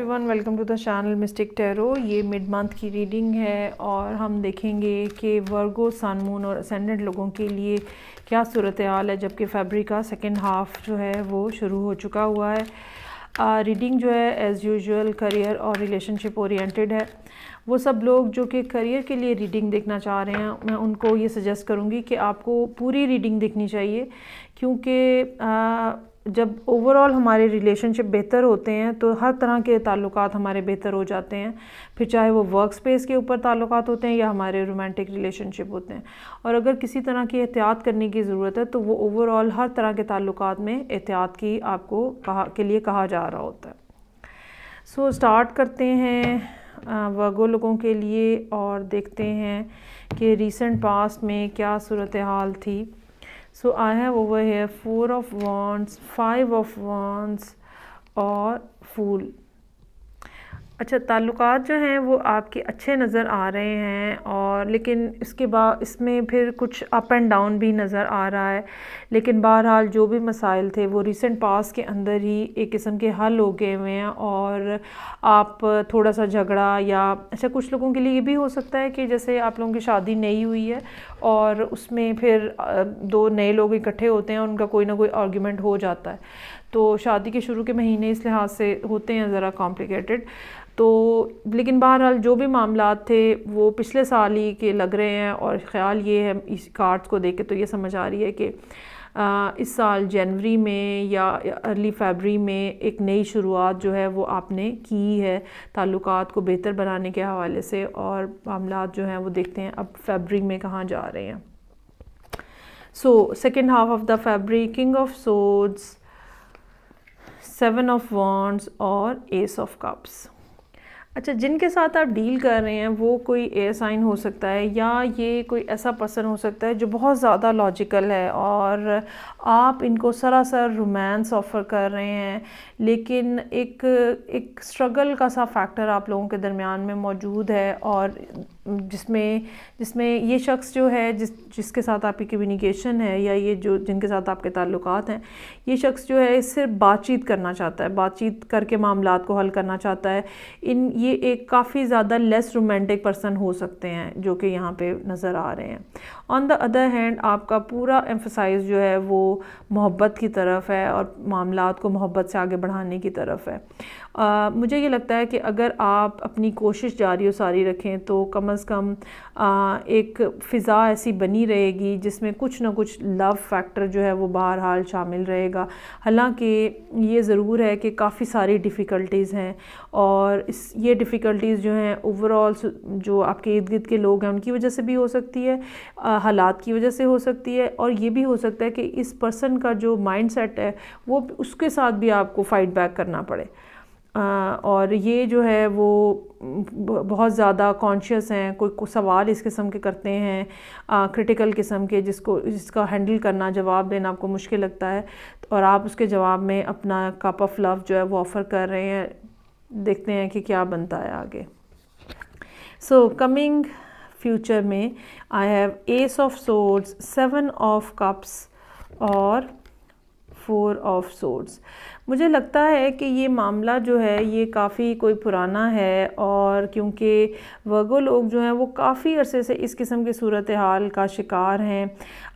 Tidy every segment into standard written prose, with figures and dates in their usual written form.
Everyone, welcome to the channel Mystic Tarot. ये mid month की reading है और हम देखेंगे कि वर्गो, सन, मून और असेंडेंट लोगों के लिए क्या सूरत हाल है, जबकि फरवरी का सेकेंड हाफ जो है वो शुरू हो चुका हुआ है। रीडिंग जो है एज़ यूजुअल करियर और रिलेशनशिप ओरिएंटेड है। वो सब लोग जो कि करियर के लिए रीडिंग देखना चाह रहे हैं, मैं उनको ये सजेस्ट करूँगी कि आपको पूरी रीडिंग देखनी चाहिए, क्योंकि जब ओवरऑल हमारे रिलेशनशिप बेहतर होते हैं तो हर तरह के ताल्लुकात हमारे बेहतर हो जाते हैं, फिर चाहे वो वर्क स्पेस के ऊपर ताल्लुकात होते हैं या हमारे रोमांटिक रिलेशनशिप होते हैं। और अगर किसी तरह की एहतियात करने की ज़रूरत है तो वो ओवरऑल हर तरह के ताल्लुकात में एहतियात की आपको के लिए कहा जा रहा होता है। सो स्टार्ट करते हैं वर्गो लोगों के लिए और देखते हैं कि रीसेंट पास्ट में क्या सूरत हाल थी। So I have over here 4 of Wands, 5 of Wands और Fool। अच्छा, ताल्लुकात जो हैं वो आपके अच्छे नज़र आ रहे हैं, और लेकिन इसके बाद इसमें फिर कुछ अप एंड डाउन भी नज़र आ रहा है। लेकिन बहरहाल जो भी मसाइल थे वो रीसेंट पास के अंदर ही एक किस्म के हल हो गए हुए हैं। और आप थोड़ा सा झगड़ा या अच्छा, कुछ लोगों के लिए ये भी हो सकता है कि जैसे आप लोगों की शादी नई हुई है और उसमें फिर दो नए लोग इकट्ठे होते हैं और उनका कोई ना कोई आर्ग्यूमेंट हो जाता है। तो शादी के शुरू के महीने इस लिहाज से होते हैं ज़रा कॉम्प्लिकेटेड। तो लेकिन बहरहाल जो भी मामलात थे वो पिछले साल ही के लग रहे हैं, और ख़्याल ये है इस कार्ड्स को देख के तो ये समझ आ रही है कि इस साल जनवरी में या अर्ली फरवरी में एक नई शुरुआत जो है वो आपने की है ताल्लुकात को बेहतर बनाने के हवाले से। और मामलात जो हैं वो देखते हैं अब फरवरी में कहाँ जा रहे हैं। So second half of the February, king of swords, 7 of wands और एस ऑफ कप्स। अच्छा, जिनके साथ आप डील कर रहे हैं वो कोई एयर साइन हो सकता है या ये कोई ऐसा पर्सन हो सकता है जो बहुत ज़्यादा लॉजिकल है और आप इनको सरासर रोमांस ऑफ़र कर रहे हैं, लेकिन एक स्ट्रगल का सा फैक्टर आप लोगों के दरमियान में मौजूद है। और जिसमें ये शख्स जो है जिसके साथ आपकी कम्युनिकेशन है या ये जो जिनके साथ आपके ताल्लुकात हैं, ये शख्स जो है सिर्फ बातचीत करना चाहता है, बातचीत करके मामलात को हल करना चाहता है। ये एक काफ़ी ज़्यादा लेस रोमांटिक पर्सन हो सकते हैं जो कि यहाँ पे नज़र आ रहे हैं। ऑन द अदर हैंड आपका पूरा एम्फसाइज जो है वो मोहब्बत की तरफ है और मामलात को मोहब्बत से आगे बढ़ाने की तरफ है। मुझे ये लगता है कि अगर आप अपनी कोशिश जारी और सारी रखें तो कम अज़ कम एक फ़िज़ा ऐसी बनी रहेगी जिसमें कुछ ना कुछ लव फैक्टर जो है वो बहरहाल शामिल रहेगा। हालांकि ये ज़रूर है कि काफ़ी सारी डिफ़िकल्टीज़ हैं, और ये डिफ़िकल्टीज़ जो हैं ओवरऑल जो आपके इर्द गिर्द के लोग हैं उनकी वजह से भी हो सकती है, हालात की वजह से हो सकती है, और ये भी हो सकता है कि इस पर्सन का जो माइंडसेट है वो उसके साथ भी आपको फ़ाइट बैक करना पड़े। और ये जो है वो बहुत ज़्यादा कॉन्शियस हैं, कोई सवाल इस किस्म के करते हैं क्रिटिकल किस्म के जिसका हैंडल करना, जवाब देना आपको मुश्किल लगता है, और आप उसके जवाब में अपना कप ऑफ लव जो है वो ऑफ़र कर रहे हैं। देखते हैं कि क्या बनता है आगे। सो कमिंग फ्यूचर में I have S of swords, 7 of cups और 4 ऑफ सोर्ड्स। मुझे लगता है कि ये मामला जो है ये काफ़ी कोई पुराना है, और क्योंकि वर्गो लोग जो हैं वो काफ़ी अरसे से इस किस्म की सूरत हाल का शिकार हैं।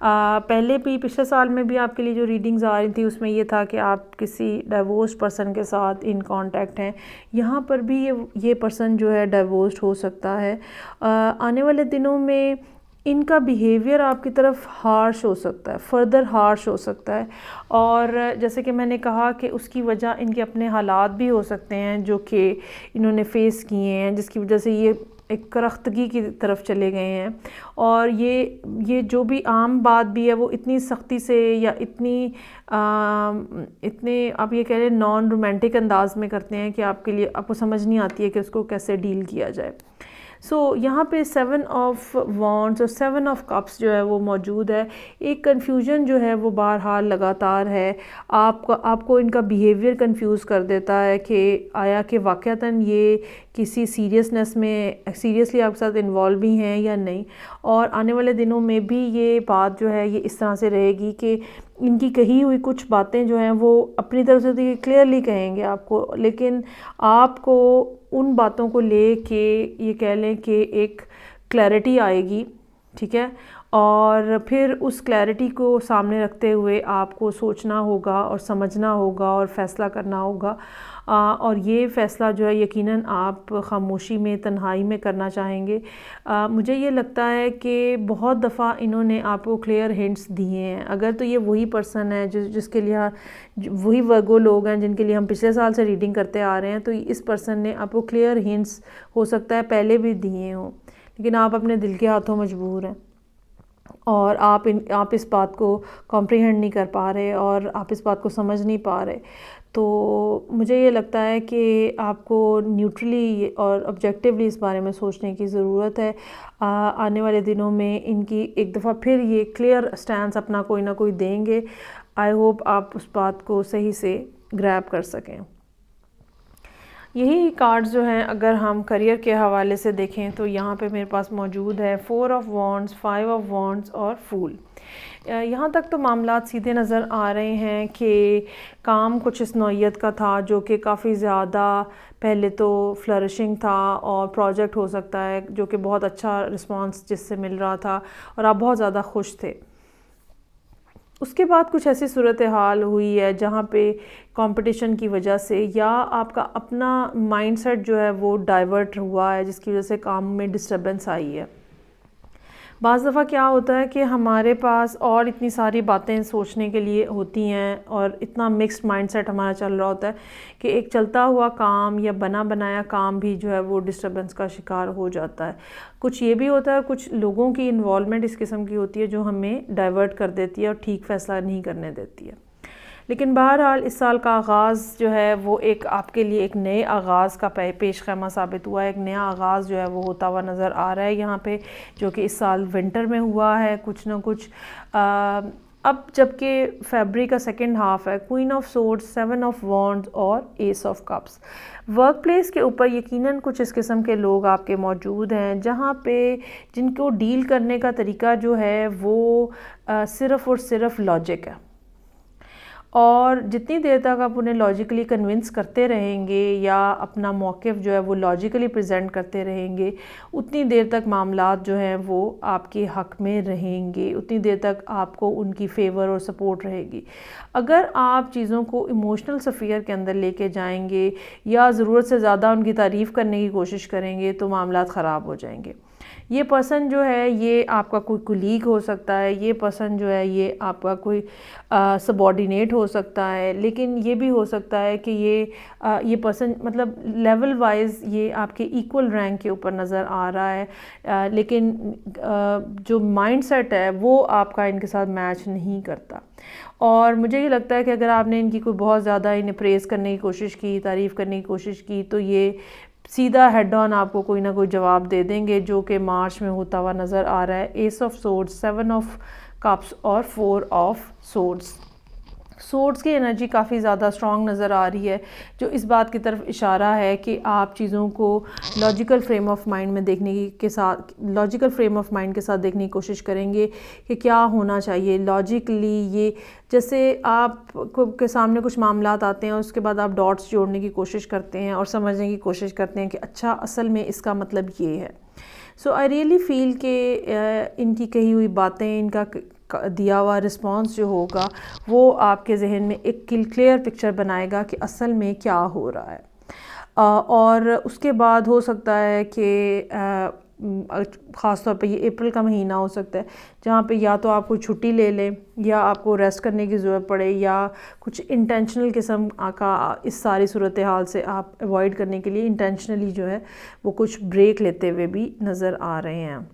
पहले भी पिछले साल में भी आपके लिए जो रीडिंग्स आ रही थी उसमें ये था कि आप किसी डाइवोर्स पर्सन के साथ इन कांटेक्ट हैं। यहाँ पर भी ये पर्सन जो है डाइवोर्स्ड हो सकता है। आने वाले दिनों में इनका बिहेवियर आपकी तरफ हार्श हो सकता है, फर्दर हार्श हो सकता है। और जैसे कि मैंने कहा कि उसकी वजह इनके अपने हालात भी हो सकते हैं जो कि इन्होंने फ़ेस किए हैं, जिसकी वजह से ये एक करख्तगी की तरफ चले गए हैं। और ये जो भी आम बात भी है वो इतनी सख्ती से या इतने आप ये कह रहे हैं नॉन रोमांटिक अंदाज में करते हैं कि आपको समझ नहीं आती है कि उसको कैसे डील किया जाए। सो यहाँ पे 7 ऑफ वॉन्ड्स और 7 ऑफ कप्स जो है वो मौजूद है। एक कन्फ्यूजन जो है वो बहरहाल लगातार है। आपको इनका बिहेवियर कंफ्यूज कर देता है कि आया कि वाक़तन ये किसी सीरियसनेस में सीरियसली आपके साथ इन्वॉल्व भी हैं या नहीं। और आने वाले दिनों में भी ये बात जो है ये इस तरह से रहेगी कि इनकी कही हुई कुछ बातें जो हैं वो अपनी तरफ से तो ये क्लियरली कहेंगे आपको, लेकिन आपको उन बातों को लेके ये कह लें कि एक क्लैरिटी आएगी, ठीक है। और फिर उस क्लैरिटी को सामने रखते हुए आपको सोचना होगा और समझना होगा और फ़ैसला करना होगा। और ये फ़ैसला जो है यकीनन आप ख़ामोशी में, तन्हाई में करना चाहेंगे। मुझे ये लगता है कि बहुत दफ़ा इन्होंने आपको क्लियर हिंट्स दिए हैं। अगर तो ये वही पर्सन है जिसके लिए वही वर्गो लोग हैं जिनके लिए हम पिछले साल से रीडिंग करते आ रहे हैं, तो इस पर्सन ने आपको क्लियर हिंट्स हो सकता है पहले भी दिए हों, लेकिन आप अपने दिल के हाथों मजबूर हैं और आप इस बात को कॉम्प्रिहेंड नहीं कर पा रहे और आप इस बात को समझ नहीं पा रहे। तो मुझे ये लगता है कि आपको न्यूट्रली और ऑब्जेक्टिवली इस बारे में सोचने की ज़रूरत है। आने वाले दिनों में इनकी एक दफ़ा फिर ये क्लियर स्टैंस अपना कोई ना कोई देंगे। आई होप आप उस बात को सही से ग्रैब कर सकें। यही कार्ड्स जो हैं अगर हम करियर के हवाले से देखें तो यहाँ पे मेरे पास मौजूद है 4 ऑफ वॉन्ड्स, 5 ऑफ वॉन्ड्स और फूल। यहाँ तक तो मामलात सीधे नज़र आ रहे हैं कि काम कुछ इस नौइयत का था जो कि काफ़ी ज़्यादा पहले तो फ्लरिशिंग था और प्रोजेक्ट हो सकता है जो कि बहुत अच्छा रिस्पांस जिससे मिल रहा था और आप बहुत ज़्यादा खुश थे। उसके बाद कुछ ऐसी सूरत हाल हुई है जहाँ पे कंपटीशन की वजह से या आपका अपना माइंडसेट जो है वो डाइवर्ट हुआ है, जिसकी वजह से काम में डिस्टर्बेंस आई है। बाज़ दफ़ा क्या होता है कि हमारे पास और इतनी सारी बातें सोचने के लिए होती हैं और इतना मिक्स्ड माइंडसेट हमारा चल रहा होता है कि एक चलता हुआ काम या बना बनाया काम भी जो है वो डिस्टर्बेंस का शिकार हो जाता है। कुछ ये भी होता है, कुछ लोगों की इन्वॉल्वमेंट इस किस्म की होती है जो हमें डाइवर्ट कर देती है और ठीक फ़ैसला नहीं करने देती है। लेकिन बहरहाल इस साल का आगाज़ जो है वो एक आपके लिए एक नए आगाज़ का पेश खैमा साबित हुआ है। एक नया आगाज़ जो है वो होता हुआ नज़र आ रहा है यहाँ पे, जो कि इस साल विंटर में हुआ है कुछ ना कुछ। अब जबकि फरवरी का सेकंड हाफ है, queen of swords, 7 of wands और ace of cups. Work place के ऊपर यकीनन कुछ इस किस्म के लोग आपके मौजूद हैं जहाँ पे जिनको डील करने का तरीका जो है वो सिर्फ़ और सिर्फ लॉजिक है, और जितनी देर तक आप उन्हें लॉजिकली कन्विंस करते रहेंगे या अपना मौक़िफ़ जो है वो लॉजिकली प्रेजेंट करते रहेंगे, उतनी देर तक मामलात जो हैं वो आपके हक़ में रहेंगे, उतनी देर तक आपको उनकी फ़ेवर और सपोर्ट रहेगी। अगर आप चीज़ों को इमोशनल स्फीयर के अंदर लेके जाएंगे या ज़रूरत से ज़्यादा उनकी तारीफ़ करने की कोशिश करेंगे तो मामलात ख़राब हो जाएंगे। ये पर्सन जो है ये आपका कोई कुलीग हो सकता है, ये पर्सन जो है ये आपका कोई सबॉर्डिनेट हो सकता है, लेकिन ये भी हो सकता है कि ये पर्सन मतलब लेवल वाइज ये आपके इक्वल रैंक के ऊपर नज़र आ रहा है, लेकिन जो माइंडसेट है वो आपका इनके साथ मैच नहीं करता। और मुझे ये लगता है कि अगर आपने इनकी कोई बहुत ज़्यादा इन्हें प्रेज़ करने की कोशिश की, तारीफ़ करने की कोशिश की, तो ये सीधा हेड ऑन आपको कोई ना कोई जवाब दे देंगे, जो कि मार्च में होता हुआ नज़र आ रहा है। S of swords, 7 of cups और 4 ऑफ सोर्ड्स। सोर्ड्स की एनर्जी काफ़ी ज़्यादा स्ट्रॉन्ग नज़र आ रही है, जो इस बात की तरफ इशारा है कि आप चीज़ों को लॉजिकल फ्रेम ऑफ माइंड में देखने के साथ देखने की कोशिश करेंगे कि क्या होना चाहिए लॉजिकली। ये जैसे आप के सामने कुछ मामलात आते हैं, उसके बाद आप डॉट्स जोड़ने की कोशिश करते हैं और समझने की कोशिश करते हैं कि अच्छा असल में इसका मतलब ये है। सो आई रियली फील कि इनकी कही हुई बातें, इनका दिया हुआ रिस्पांस जो होगा वो आपके जहन में एक क्लियर पिक्चर बनाएगा कि असल में क्या हो रहा है। और उसके बाद हो सकता है कि ख़ास तौर पे ये अप्रैल का महीना हो सकता है जहाँ पे या तो आप कोई छुट्टी ले लें या आपको रेस्ट करने की ज़रूरत पड़े, या कुछ इंटेंशनल किस्म का इस सारी सूरत हाल से आप अवॉइड करने के लिए इंटेंशनली जो है वो कुछ ब्रेक लेते हुए भी नज़र आ रहे हैं।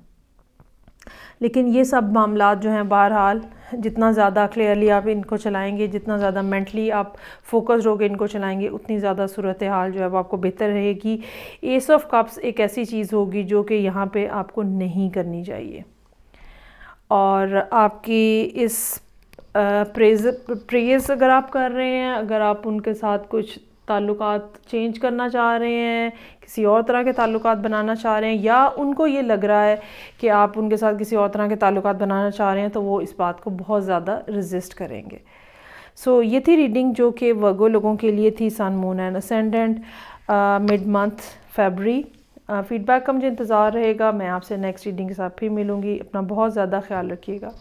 लेकिन ये सब मामलात जो हैं बहरहाल जितना ज़्यादा क्लियरली आप इनको चलाएंगे, जितना ज़्यादा मेंटली आप फोकस्ड होकर इनको चलाएंगे, उतनी ज़्यादा सूरत हाल जो है वो आपको बेहतर रहेगी। एस ऑफ कप्स एक ऐसी चीज़ होगी जो कि यहाँ पे आपको नहीं करनी चाहिए, और आपकी इस प्रेज़ अगर आप कर रहे हैं, अगर आप उनके साथ कुछ ताल्लुकात चेंज करना चाह रहे हैं, किसी और तरह के ताल्लुकात बनाना चाह रहे हैं, या उनको ये लग रहा है कि आप उनके साथ किसी और तरह के ताल्लुकात बनाना चाह रहे हैं, तो वो इस बात को बहुत ज़्यादा रेजिस्ट करेंगे। सो ये थी रीडिंग जो कि वर्गो लोगों के लिए थी, sun moon and ascendant mid month फरवरी। फीडबैक का मुझे इंतज़ार रहेगा। मैं आपसे नेक्स्ट रीडिंग के साथ फिर मिलूँगी। अपना बहुत ज़्यादा ख्याल रखिएगा।